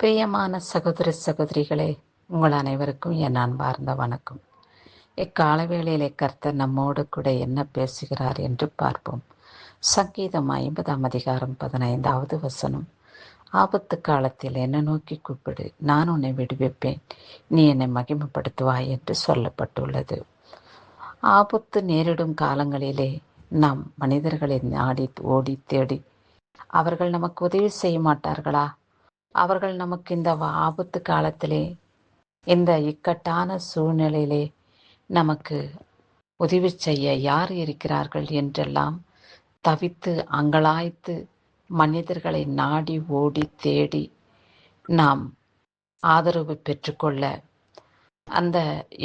பிரியமான சகோதர சகோதரிகளே, உங்கள் அனைவருக்கும் என் அன்பார்ந்த வணக்கம். இக்கால வேளையிலே கர்த்தர் நம்மோடு கூட என்ன பேசுகிறார் என்று பார்ப்போம். சங்கீதம் 50 அதிகாரம் 15வது வசனம். ஆபத்து காலத்தில் என்னை நோக்கி கூப்பிடு, நான் உன்னை விடுவிப்பேன், நீ என்னை மகிமைப்படுத்துவாய் என்று சொல்லப்பட்டுள்ளது. ஆபத்து நேரிடும் காலங்களிலே நாம் மனிதர்களை நாடி ஓடி தேடி அவர்கள் நமக்கு உதவி செய்ய மாட்டார்களா? அவர்கள் நமக்கு இந்த ஆபத்து காலத்திலே, இந்த இக்கட்டான சூழ்நிலையிலே நமக்கு உதவி செய்ய யார் இருக்கிறார்கள் என்றெல்லாம் தவித்து அங்கலாய்த்து மனிதர்களை நாடி ஓடி தேடி நாம் ஆதரவு பெற்றுக்கொள்ள, அந்த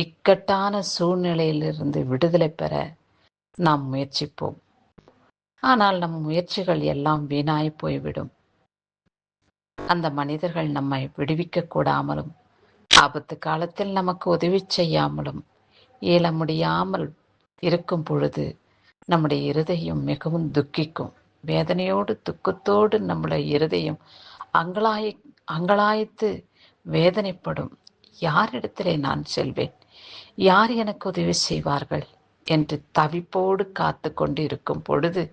இக்கட்டான சூழ்நிலையிலிருந்து விடுதலை பெற நாம் முயற்சிப்போம். ஆனால் நம் முயற்சிகள் எல்லாம் வீணாய் போய்விடும். அந்த மனிதர்கள் நம்மை விடுவிக்க கூடாமலும், ஆபத்து காலத்தில் நமக்கு உதவி செய்யாமலும், இயல முடியாமல் இருக்கும் பொழுது நம்முடைய இருதயம் மிகவும் துக்கிக்கும். வேதனையோடு துக்கத்தோடு நம்முடைய இருதயம் அங்கலாய்த்து வேதனைப்படும். யாரிடத்திலே நான் செல்வேன்? யார் எனக்கு உதவி செய்வார்கள் என்று தவிப்போடு காத்து கொண்டு இருக்கும் பொழுது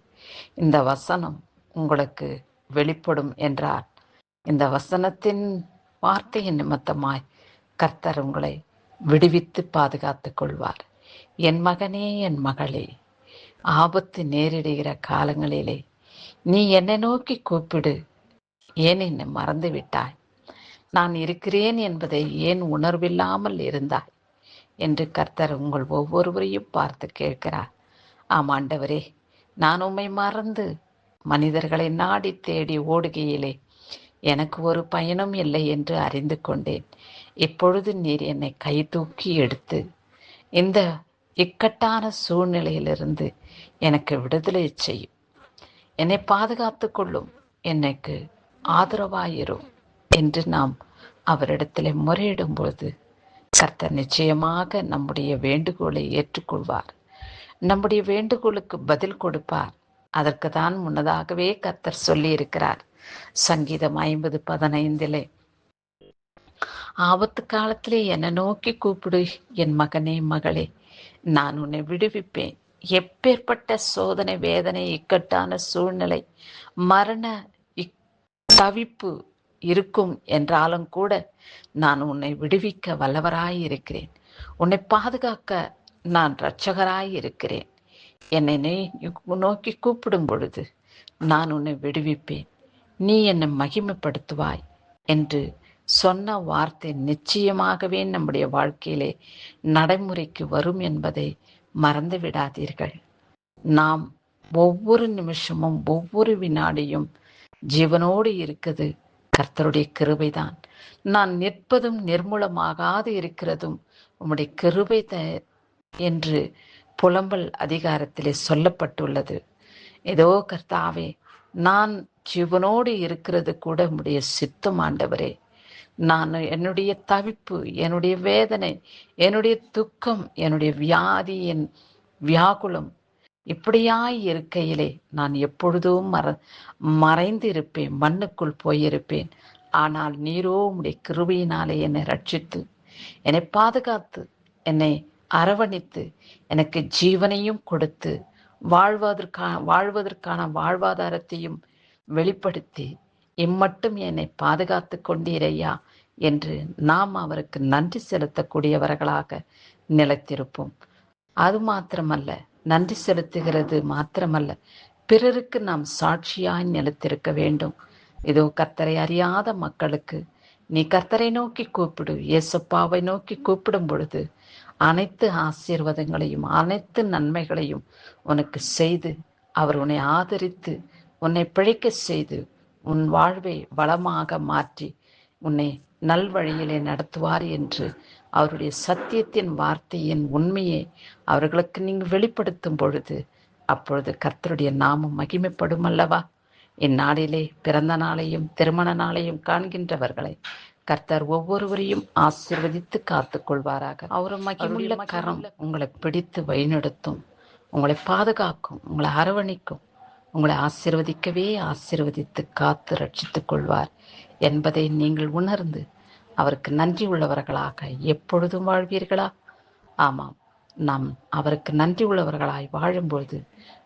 இந்த வசனம் உங்களுக்கு வெளிப்படும் என்றார். இந்த வசனத்தின் வார்த்தையின் நிமித்தமாய் கர்த்தர் உங்களை விடுவித்து பாதுகாத்துக் கொள்வார். என் மகனே, என் மகளே, ஆபத்து நேரிடுகிற காலங்களிலே நீ என்னை நோக்கி கூப்பிடு. ஏன் என்னை மறந்து விட்டாய்? நான் இருக்கிறேன் என்பதை ஏன் உணர்வில்லாமல் இருந்தாய் என்று கர்த்தர் உங்கள் ஒவ்வொருவரையும் பார்த்து கேட்கிறார். ஆமாண்டவரே, நான் உம்மை மறந்து மனிதர்களை நாடி தேடி ஓடுகையிலே எனக்கு ஒரு பயனும் இல்லை என்று அறிந்து கொண்டேன். இப்பொழுது நீர் என்னை கை தூக்கி எடுத்து இந்த இக்கட்டான சூழ்நிலையிலிருந்து எனக்கு விடுதலை செய்யும். என்னை பாதுகாத்து கொள்ளும், எனக்கு ஆதரவாயிரும் என்று நாம் அவரிடத்தில் முறையிடும் பொழுது கர்த்தர் நிச்சயமாக நம்முடைய வேண்டுகோளை ஏற்றுக்கொள்வார். நம்முடைய வேண்டுகோளுக்கு பதில் கொடுப்பார். அதற்கு தான் முன்னதாகவே கர்த்தர் சொல்லி இருக்கிறார். சங்கீதம் 50:15 ஆபத்து காலத்திலே என்னை நோக்கி கூப்பிடு, என் மகனே, மகளே, நான் உன்னை விடுவிப்பேன். எப்பேற்பட்ட சோதனை, வேதனை, இக்கட்டான சூழ்நிலை, மரண தவிப்பு இருக்கும் என்றாலும் கூட நான் உன்னை விடுவிக்க வல்லவராய் இருக்கிறேன். உன்னை பாதுகாக்க நான் இரட்சகராய் இருக்கிறேன். என்னை நோக்கி கூப்பிடும் பொழுது நான் உன்னை விடுவிப்பேன், நீ என்னை மகிமைப்படுத்துவாய் என்று சொன்ன வார்த்தை நிச்சயமாகவே நம்முடைய வாழ்க்கையிலே நடைமுறைக்கு வரும் என்பதை மறந்து விடாதீர்கள். நாம் ஒவ்வொரு நிமிஷமும் ஒவ்வொரு வினாடியும் ஜீவனோடு இருக்குது கர்த்தருடைய கிருபைதான். நான் நிற்பதும் நிர்மூலமாகாது இருக்கிறதும் உம்முடைய கிருபை என்று புலம்பல் அதிகாரத்திலே சொல்லப்பட்டுள்ளது. ஏதோ கர்த்தாவே, நான் ஜீவனோடு இருக்கிறது கூட உம்முடைய சித்தம் ஆண்டவரே. நான் என்னுடைய தவிப்பு, என்னுடைய வேதனை, என்னுடைய துக்கம், என்னுடைய வியாதி, என் வியாகுலம் இப்படியாய் இருக்கையிலே நான் எப்பொழுதும் மறைந்து இருப்பேன், மண்ணுக்குள் போயிருப்பேன். ஆனால் நீரோ உம்முடைய கிருபையினாலே என்னை ரட்சித்து, என்னை பாதுகாத்து, என்னை அரவணைத்து, எனக்கு ஜீவனையும் கொடுத்து, வாழ்வதற்கான வாழ்வாதாரத்தையும் வெளிப்படுத்தி இம்மட்டும் என்னை பாதுகாத்து கொண்டீரையா என்று நாம் அவருக்கு நன்றி செலுத்தக்கூடியவர்களாக நிலைத்திருப்போம். அது மாத்திரமல்ல, நன்றி செலுத்துகிறது மாத்திரமல்ல, பிறருக்கு நாம் சாட்சியாய் நிலைத்திருக்க வேண்டும். இதோ கர்த்தரை அறியாத மக்களுக்கு நீ கர்த்தரை நோக்கி கூப்பிடு, இயேசுப்பாவை நோக்கி கூப்பிடும் பொழுது அனைத்து ஆசீர்வாதங்களையும் அனைத்து நன்மைகளையும் உனக்கு செய்து, அவர் உன்னை ஆதரித்து உன்னை பிழைக்க செய்து உன் வாழ்வை வளமாக மாற்றி உன்னை நல்வழியிலே நடத்துவார் என்று அவருடைய சத்தியத்தின் வார்த்தையின் உண்மையை அவர்களுக்கு நீங்கள் வெளிப்படுத்தும் பொழுது அப்பொழுது கர்த்தருடைய நாமம் மகிமைப்படும் அல்லவா? இந்நாளிலே பிறந்த நாளையும் திருமண நாளையும் காண்கின்றவர்களை கர்த்தர் ஒவ்வொருவரையும் ஆசீர்வதித்து காத்துக் கொள்வாராக. அவர் மகிமுள்ள கரம் உங்களை பிடித்து வழிநடத்தும், உங்களை பாதுகாக்கும், உங்களை அரவணைக்கும், உங்களை ஆசீர்வதிக்கவே ஆசீர்வதித்து காத்து ரட்சித்துக் கொள்வார் என்பதை நீங்கள் உணர்ந்து அவருக்கு நன்றி உள்ளவர்களாக எப்பொழுதும் வாழ்வீர்களா? ஆமாம், நாம் அவருக்கு நன்றி உள்ளவர்களாய் வாழும்பொழுது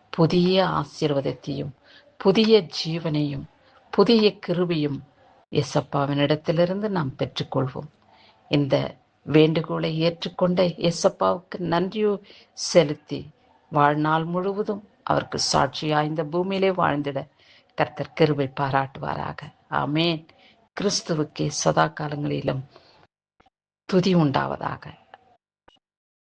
புதிய ஆசீர்வாதத்தையும் புதிய ஜீவனையும் புதிய கிருபையும் எசப்பாவினிடத்திலிருந்து நாம் பெற்றுக்கொள்வோம். இந்த வேண்டுகோளை ஏற்றுக்கொண்ட எசப்பாவுக்கு நன்றி செலுத்தி வாழ்நாள் முழுவதும் அவருக்கு சாட்சியாய் இந்த பூமியிலே வாழ்ந்திட கர்த்தர் கிருபை பாராட்டுவாராக. ஆமேன். கிறிஸ்துவுக்கே சதா காலங்களிலும் துதி உண்டாவதாக.